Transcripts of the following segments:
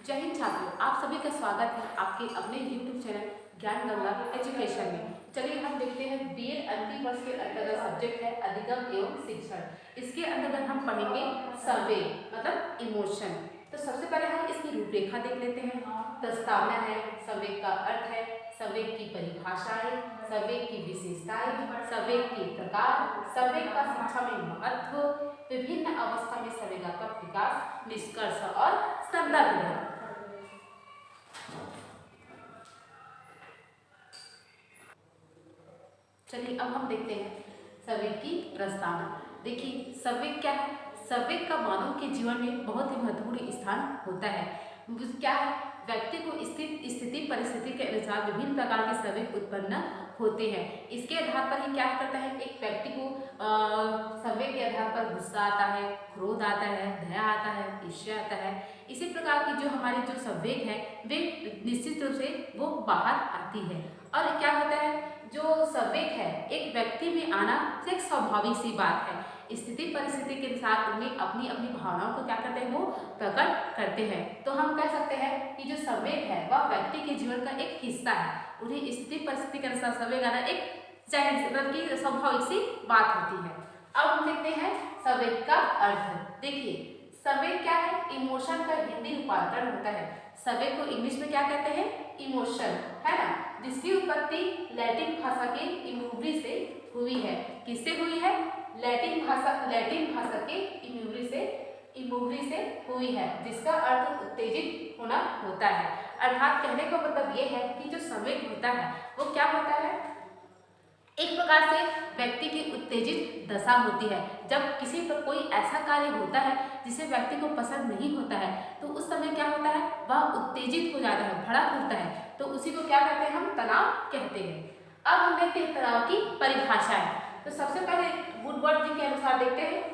जय हिंद छात्रों, आप सभी का स्वागत है आपके अपने YouTube चैनल ज्ञान गंगा एजुकेशन में। चलिए हम देखते हैं बीएड अंतिम वर्ष के अंतर्गत सब्जेक्ट है अधिगम एवं शिक्षण। इसके अंतर्गत हम पढ़ेंगे संवेग मतलब इमोशन। तो सबसे पहले हम इसकी रूपरेखा देख लेते हैं। प्रस्तावना है, संवेग का अर्थ है, संवेग की परिभाषाएं, संवेग की विशेषताएं, संवेग के प्रकार, संवेग का शिक्षा में महत्व, विभिन्न अवस्था में संवेगात्मक विकास, निष्कर्ष और संदर्भ है। चलिए अब हम देखते हैं संवेग की प्रस्तावना। देखिए संवेग क्या है? संवेग का मानव के जीवन में बहुत ही महत्वपूर्ण स्थान होता है। क्या है? व्यक्ति को स्थिति परिस्थिति के अनुसार विभिन्न प्रकार के संवेग उत्पन्न होते हैं। इसके आधार पर ही क्या करता है, एक व्यक्ति को संवेग के आधार पर गुस्सा आता है, क्रोध आता है, दया आता है, ईर्ष्या आता है। इसी प्रकार की जो हमारे जो संवेग है वे निश्चित रूप से वो बाहर आती है। और क्या होता है, जो संवेग है एक व्यक्ति में आना एक स्वाभाविक सी बात है। स्थिति परिस्थिति के साथ उन्हें अपनी अपनी भावनाओं को क्या करते हैं, वो प्रकट करते हैं। तो हम कह सकते हैं कि जो संवेग है वह व्यक्ति के जीवन का एक हिस्सा है। उन्हें स्थिति परिस्थिति के अनुसार संवेग आना एक मतलब की स्वाभाविक सी बात होती है। अब हम देखते हैं संवेग का अर्थ। देखिए संवेग क्या है? इमोशन का हिंदी रूपांतरण होता है। संवेग को इंग्लिश में क्या कहते हैं? इमोशन, है ना, जिसकी उत्पत्ति लैटिन भाषा के इमोवरी से हुई है। किससे हुई है? लैटिन भाषा के इमोवरी से हुई है, जिसका अर्थ उत्तेजित होना होता है। अर्थात कहने का मतलब ये है कि जो संवेग होता है वो क्या होता है, एक प्रकार से व्यक्ति की उत्तेजित दशा होती है। जब किसी पर कोई ऐसा कार्य होता है जिसे व्यक्ति को पसंद नहीं होता है तो उस समय क्या होता है, वह उत्तेजित हो जाता है, भड़क उठता है। तो उसी को क्या कहते हैं, हम तनाव कहते हैं। अब हम देखते हैं तनाव की परिभाषाएं। तो सबसे पहले वुडवर्ड जी के अनुसार देखते हैं,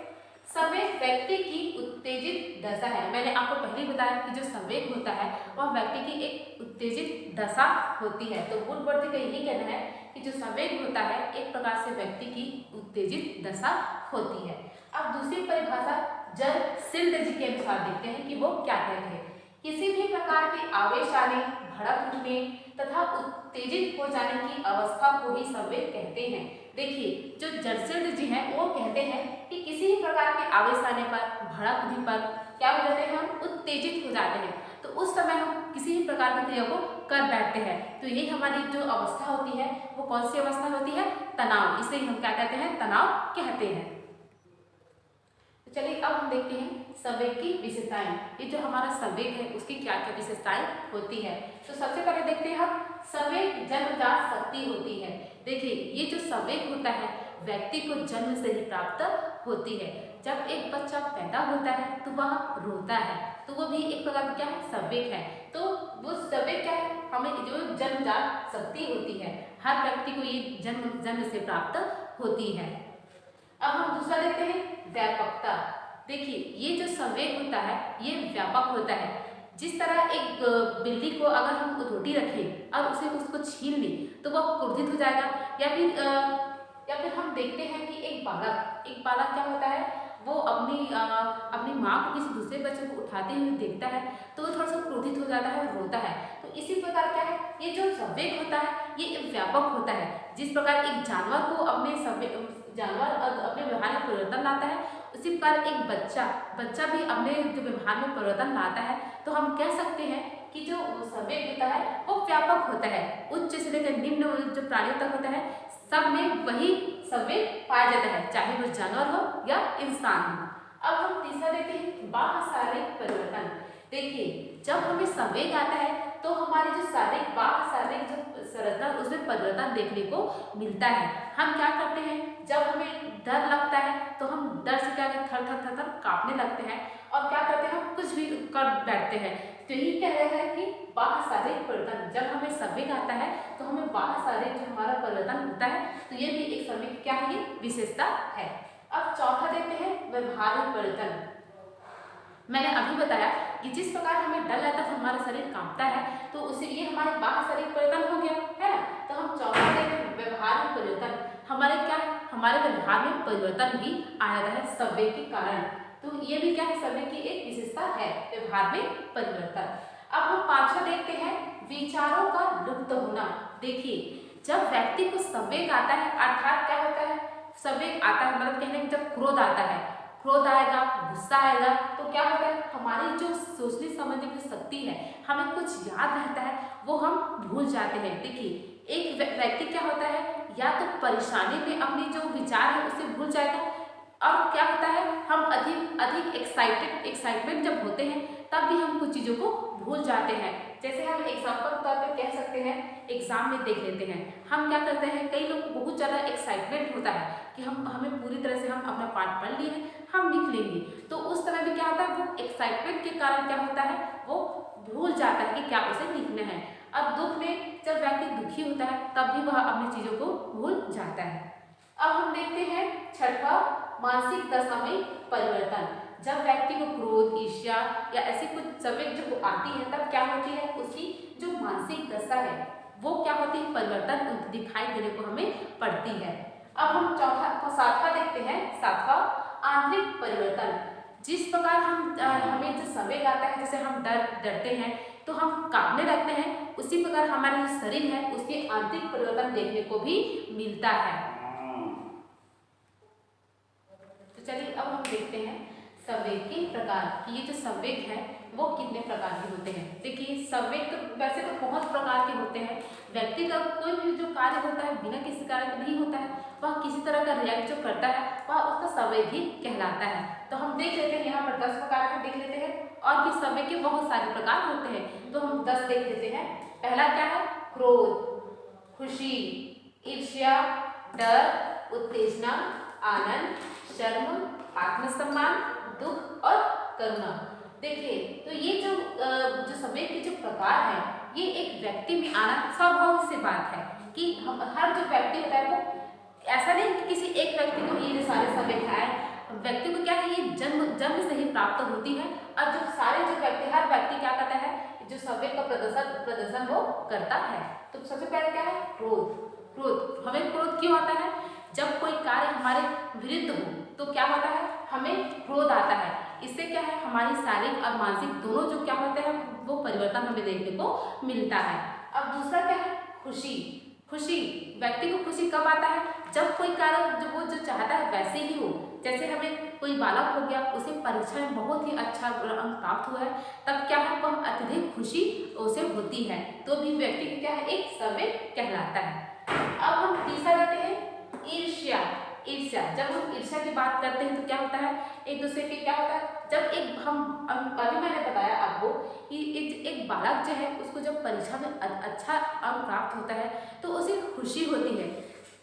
संवेग व्यक्ति की उत्तेजित दशा है। मैंने आपको पहले ही बताया कि जो संवेग होता है वह व्यक्ति की एक उत्तेजित दशा होती है। तो वुडवर्ड जी का यही कहना है कि जो संवेग होता है एक प्रकार से व्यक्ति की उत्तेजित दशा होती है। अब दूसरी परिभाषा जर्सिल्ड जी के अनुसार देखते हैं कि वो क्या कहते हैं। किसी भी प्रकार के आवेश आने, भड़क उठने तथा उत्तेजित हो जाने की अवस्था को ही संवेग कहते हैं। देखिए जो जर्सिल्ड जी हैं वो कहते हैं कि किसी भी प्रकार के आवेश आने पर, भड़कने पर क्या हो जाते हैं, हम उत्तेजित हो जाते हैं। तो उस समय हम किसी भी प्रकार की क्रिया को कर बैठते हैं। तो यही हमारी जो अवस्था होती है वो कौन सी अवस्था होती है? तनाव। इसे हम क्या कहते हैं? तनाव कहते हैं। तो चलिए अब हम देखते हैं संवेग की विशेषताएं। ये जो हमारा संवेग है उसकी क्या क्या विशेषताएं होती है। तो सबसे पहले देखते हैं हम संवेग जन्मजात शक्ति होती है। देखिए ये जो संवेग होता है व्यक्ति को जन्म से ही प्राप्त होती है। जब एक बच्चा पैदा होता है तो वह रोता है, तो वो भी एक प्रकार का क्या है? संवेग है। तो वो संवेग क्या है? हमें जो जन्मजात शक्ति होती है, हर व्यक्ति को ये जन्म से प्राप्त होती है। अब हम दूसरा देखते हैं व्यापकता। देखिए ये जो संवेग होता है ये व्यापक होता है। जिस तरह एक बिल्ली को अगर हम रोटी रखें और उसको छीन लें तो वह क्रोधित हो जाएगा। या फिर हम देखते हैं कि एक बालक क्या होता है, वो अपनी माँ को किसी दूसरे बच्चे को उठाते हुए देखता है तो वो थोड़ा सा क्रोधित हो जाता है और रोता है। तो इसी प्रकार क्या है, ये जो संवेग होता है ये व्यापक होता है। जिस प्रकार एक जानवर को अपने व्यवहार में परिवर्तन लाता है, उसी प्रकार एक बच्चा भी अपने जो व्यवहार में परिवर्तन लाता है। तो हम कह सकते हैं कि जो संवेग होता है वो व्यापक होता है। उच्च से लेकर निम्न जो प्राणियों तक होता है सब में वही संवेग पाया जाता है, चाहे वो जानवर हो या इंसान हो। अब हम तीसरा देखते हैं बाह्य शारीरिक परिवर्तन। देखिए जब हमें संवेग आता है तो हमारी जो बाह्य शारीरिक जो संरचना उसमें परिवर्तन देखने को मिलता है। हम क्या करते हैं, जब हमें डर लगता है तो हम डर से क्या करते हैं, थर थर कांपने लगते हैं और क्या करते हैं, हम कुछ भी कर बैठते हैं। तो यही कह रहे हैं कि बाह्य शारीरिक परिवर्तन, जब हमें संवेग आता है तो हमें बाह्य शारीरिक जो हमारा परिवर्तन होता है तो ये भी एक संवेग क्या है, ये विशेषता है। अब चौथा देखते हैं व्यवहारिक परिवर्तन। मैंने अभी बताया कि जिस प्रकार हमें डर लगता है तो हमारा शरीर कांपता है, तो उसे ये हमारे बाह्य शारीरिक परिवर्तन हो गया है ना। तो हम चौथा देखते हैं व्यवहारिक परिवर्तन। हमारे क्या है, हमारे व्यवहार में परिवर्तन भी आ जाता है संवेग के कारण। तो ये भी क्या है, संवेग की एक विशेषता है, व्यवहार में परिवर्तन। अब हम पांचवा देखते हैं, विचारों का लुप्त होना। देखिए, जब व्यक्ति को संवेग आता है, अर्थात क्या होता है, संवेग आता है मतलब कहने में जब क्रोध आता है, क्रोध आएगा, गुस्सा आएगा, तो क्या होता है, हमारी जो सोचने समझने की शक्ति है, हमें कुछ याद रहता है वो हम भूल जाते हैं। देखिए, एक व्यक्ति क्या होता है, या तो परेशानी में अपनी जो विचार है उसे भूल जाएगा, और क्या होता है, हम अधिक अधिक एक्साइटमेंट जब होते हैं तब भी हम कुछ चीज़ों को भूल जाते हैं। जैसे हम एग्जाम्पल के तौर पे कह सकते हैं, एग्जाम में देख लेते हैं, हम क्या करते हैं, कई लोग को बहुत ज़्यादा एक्साइटमेंट होता है कि हमें पूरी तरह से हम अपना पाठ पढ़ लिए हैं, हम लिख लेंगे, तो उस तरह भी क्या होता है, वो एक्साइटमेंट के कारण क्या होता है, वो भूल जाता है कि क्या उसे लिखना है। अब दुख में जब व्यक्ति दुखी होता है तब भी वह अपनी चीज़ों को भूल जाता है। अब हम देखते हैं छठवा, मानसिक दशा में परिवर्तन। जब व्यक्ति को क्रोध, ईर्ष्या या ऐसी कुछ संवेग जब आती है तब क्या होती है, उसकी जो मानसिक दशा है वो क्या होती है, परिवर्तन दिखाई देने को हमें पड़ती है। अब हम सातवां देखते हैं, सातवां, आंतरिक परिवर्तन। जिस प्रकार हमें जो संवेग आता है, जैसे हम डरते हैं तो हम कांपने लगते हैं, उसी प्रकार हमारा जो शरीर है उसके आंतरिक परिवर्तन देखने को भी मिलता है। तो चलिए अब हम देखते हैं संवेग के प्रकार कि ये जो संवेग है वो कितने प्रकार के होते हैं। देखिए, संवेग तो वैसे तो बहुत प्रकार के होते हैं। व्यक्ति का कोई भी जो कार्य होता है बिना किसी कारण के नहीं होता है, वह किसी तरह का रिएक्ट जो करता है वह उसका संवेग ही कहलाता है। तो हम देख लेते हैं, यहाँ पर 10 प्रकार के देख लेते हैं, और भी संवेग के बहुत सारे प्रकार होते हैं, तो हम 10 देख लेते हैं। पहला क्या है, क्रोध, खुशी, ईर्ष्या, डर, उत्तेजना, आनंद, शर्म, आत्मसम्मान, दुख और करुणा। देखिए, तो ये जो संवेग के जो प्रकार है, ये एक व्यक्ति में आना स्वाभाविक सी बात है कि हम हर जो व्यक्ति होता है वो ऐसा नहीं कि किसी एक व्यक्ति को ये सारे संवेग है, व्यक्ति को क्या है, ये जन्म से ही प्राप्त होती है, और जो सारे जो व्यक्ति, हर व्यक्ति क्या करता है, जो संवेग का प्रदर्शन वो करता है। तो सबसे पहले क्या है, क्रोध। क्रोध, हमें क्रोध क्यों आता है, जब कोई कार्य हमारे विरुद्ध हो तो क्या होता है, हमें क्रोध आता है। इससे क्या है, हमारी शारीरिक और मानसिक दोनों जो क्या होते हैं वो परिवर्तन हमें देखने को मिलता है। अब दूसरा क्या है, खुशी। खुशी, व्यक्ति को खुशी कब आता है, जब कोई कार्य जो वो जो चाहता है वैसे ही हो। जैसे हमें कोई बालक हो गया, उसे परीक्षा में बहुत ही अच्छा अंक प्राप्त हुआ है, तब क्या है, वह अत्यधिक खुशी उसे होती है, तो भी व्यक्ति को क्या है, एक संवेग कहलाता है। अब हम तीसरा लेते हैं, ईर्ष्या। ईर्ष्या, जब हम ईर्ष्या की बात करते हैं तो क्या होता है, एक दूसरे के क्या होता है, जब अभी मैंने बताया आपको कि एक बालक जो है उसको जब परीक्षा में अच्छा अंक प्राप्त होता है तो उसे खुशी होती है,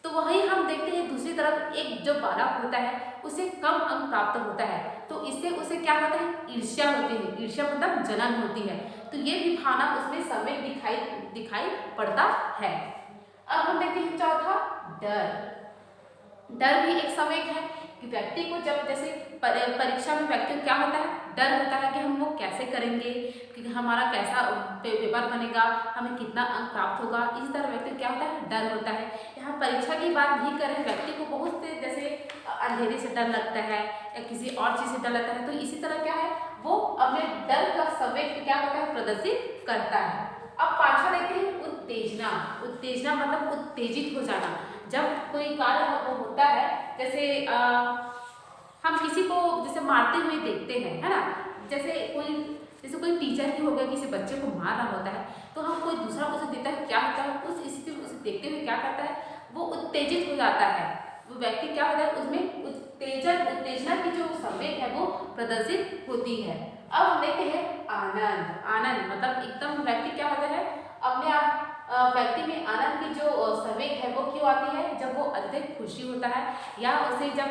तो वही हम देखते हैं दूसरी तरफ एक जो बालक होता है उसे कम अंक प्राप्त होता है, तो इससे उसे क्या होता है, ईर्ष्या होती है। ईर्ष्या मतलब जलन होती है, तो ये भी भावना उसमें संवेग दिखाई पड़ता है। अब हम देखते हैं चौथा, डर। डर भी एक संवेग है कि व्यक्ति को जब जैसे परीक्षा में व्यक्ति को क्या होता है, डर होता है कि हम वो कैसे करेंगे, कि हमारा कैसा पेपर बनेगा, हमें कितना अंक प्राप्त होगा, इस तरह व्यक्ति को क्या होता है, डर होता है। यहाँ परीक्षा की बात भी करें, व्यक्ति को बहुत से जैसे अंधेरे से डर लगता है या किसी और चीज़ से डर लगता है, तो इसी तरह क्या है, वो अपने डर का संवेग क्या होता है, प्रदर्शित करता है। अब पांचवा देखते हैं, उत्तेजना। उत्तेजना मतलब उत्तेजित हो जाना। जब कोई कार्य वो होता है, जैसे हम किसी को जैसे मारते हुए देखते हैं, है ना, जैसे कोई टीचर ही हो गया, किसी बच्चे को मार रहा होता है, तो हम कोई दूसरा उसे देता है, क्या होता है, उस स्थिति में उसे देखते हुए क्या करता है, वो उत्तेजित हो जाता है, वो व्यक्ति क्या होता है, उसमें उत्तेजना की जो संवेग है वो प्रदर्शित होती है। अब हम देखते हैं आनंद। आनंद मतलब एकदम व्यक्ति क्या होता है, अपने आप व्यक्ति में आनंद की जो संवेग है वो क्यों आती है, जब वो अधिक खुशी होता है या उसे जब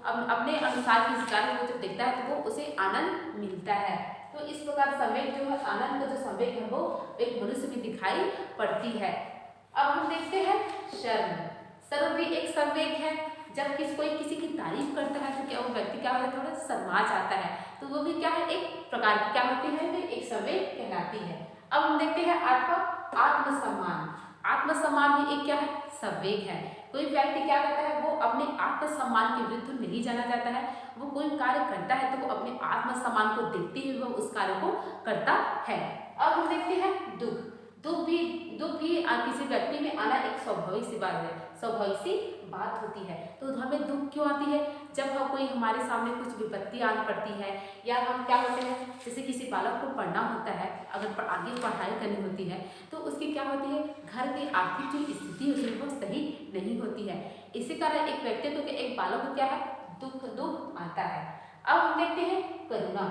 अपने अनुसार किसी कार्य को जब देखता है तो वो उसे आनंद मिलता है। तो इस प्रकार संवेग जो है, आनंद का जो संवेग है वो एक मनुष्य में दिखाई पड़ती है। अब हम देखते हैं शर्म। शर्म भी एक संवेग है, जब कोई किसी की तारीफ करता है तो क्या वो व्यक्ति क्या होता है, थोड़ा शर्मा जाता है, तो वो भी क्या है, एक प्रकार की क्या होती है, वे एक संवेग कहलाती है। अब हम देखते हैं आठवां, आत्मसम्मान। आत्मसम्मान भी एक क्या है, संवेग है। कोई व्यक्ति क्या करता है, वो अपने आत्मसम्मान के विरुद्ध नहीं जाना चाहता है, वो कोई कार्य करता है तो वो अपने आत्मसम्मान को देखते हुए वो उस कार्य को करता है। अब हम देखते हैं दुख। दुख भी किसी व्यक्ति में आना एक स्वाभाविक सी बात है, स्वाभाविक सी बात होती है। तो हमें दुख क्यों आती है? जब हम कोई हमारे सामने कुछ विपत्ति आन पड़ती है, या हम क्या होते हैं, जैसे किसी बालक को पढ़ना होता है, अगर आगे पढ़ाई करनी होती है तो उसकी क्या होती है, घर की आर्थिक जो स्थिति होती है वो सही नहीं होती है। इसी कारण एक व्यक्तित्व के एक बालक को क्या है, दुख आता है। अब हम देखते हैं करुणा।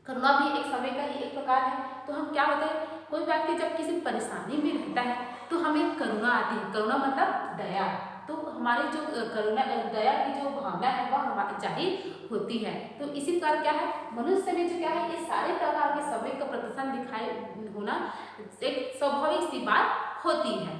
करुणा भी एक समय का ही एक प्रकार है। तो हम क्या होते हैं, कोई व्यक्ति जब किसी परेशानी में रहता है तो हमें करुणा आती है। करुणा मतलब दया। तो हमारी जो करुणा दया की जो भावना है वह हमारी जाहिर होती है। तो इसी प्रकार क्या है, मनुष्य में जो क्या है, ये सारे प्रकार के समय का प्रदर्शन दिखाई होना एक स्वाभाविक सी बात होती है।